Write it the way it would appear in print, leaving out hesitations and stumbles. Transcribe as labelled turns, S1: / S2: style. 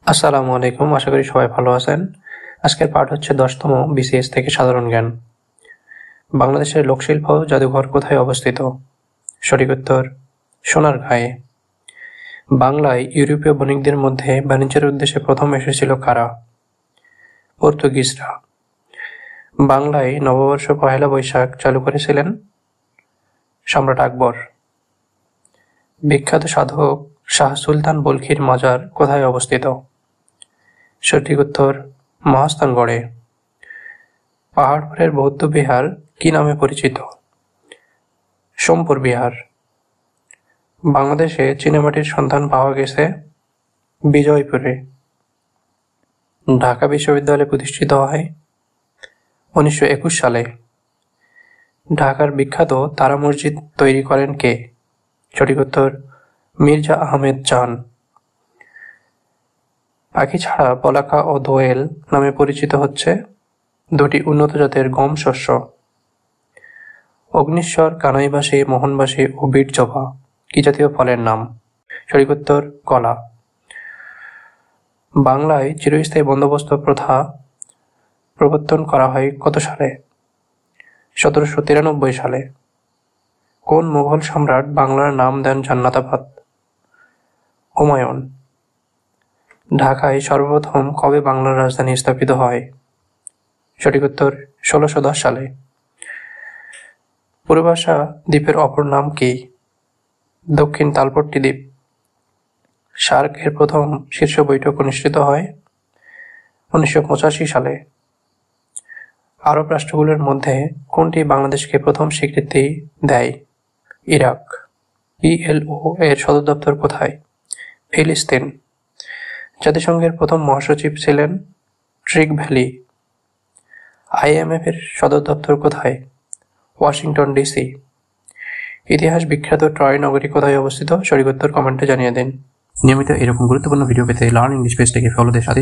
S1: আসসালামু আলাইকুম, আশা করি সবাই ভালো আছেন। আজকের পাঠ হচ্ছে 10তম বিসিএস থেকে সাধারণ জ্ঞান। বাংলাদেশের লোকশিল্প জাদুঘর কোথায় অবস্থিত? সঠিক উত্তর সোনারগাঁয়ে। বাংলায় ইউরোপীয় বণিকদের মধ্যে বাণিজ্যের উদ্দেশ্যে প্রথম এসেছিল কারা? পর্তুগিজরা। বাংলায় নববর্ষ পহেলা বৈশাখ চালু করেছিলেন সম্রাট আকবর। বিখ্যাত সাধক শাহ সুলতান বলখির মাজার কোথায় অবস্থিত? সঠিক উত্তর মহাস্থানগড়ে। পাহাড়পুরের বৌদ্ধ বিহার কি নামে পরিচিত? সোমপুর বিহার। বাংলাদেশে চীনামাটির সন্ধান পাওয়া গেছে বিজয়পুরে। ঢাকা বিশ্ববিদ্যালয় প্রতিষ্ঠিত হয় 1921 সালে। ঢাকার বিখ্যাত তারা মসজিদ তৈরি করেন কে? সঠিক উত্তর মির্জা আহমেদ চান। পাখি ছাড়া পলাকা ও দোয়েল নামে পরিচিত হচ্ছে দুটি উন্নত জাতের গম শস্য। অগ্নিশ্বর, কানাইবাসী, মোহনবাসী ও বীরজবা কি জাতীয় ফলের নাম? সঠিক উত্তর কলা। বাংলায় চিরস্থায়ী বন্দোবস্ত প্রথা প্রবর্তন করা হয় কত সালে? 1793 সালে। কোন মুঘল সম্রাট বাংলার নাম দেন জান্নাতাবাদ? হুমায়ুন। ঢাকায় সর্বপ্রথম কবে বাংলার রাজধানী স্থাপিত হয়? সঠিক উত্তর 1610 সালে। পূর্বাশা দ্বীপের অপর নাম কি? দক্ষিণ তালপট্টি দ্বীপ। সার্ক এর প্রথম শীর্ষ বৈঠক অনুষ্ঠিত হয় 1985 সালে। আরব রাষ্ট্রগুলোর মধ্যে কোনটি বাংলাদেশকে প্রথম স্বীকৃতি দেয়? ইরাক। পিএলও এর সদর দপ্তর কোথায়? ফিলিস্তিন। জাতিসংঘের প্রথম মহাসচিব ছিলেন ট্রিগ ভ্যালি। আইএমএফ এর সদর দপ্তর কোথায়? Washington DC. ইতিহাস বিখ্যাত ট্রয় নগরী কোথায় অবস্থিত? সঠিক উত্তর কমেন্টে জানিয়ে দিন। নিয়মিত এরকম গুরুত্বপূর্ণ ভিডিও পেতে লার্ন ইংলিশ পেজটিকে ফলো দিয়ে সাথে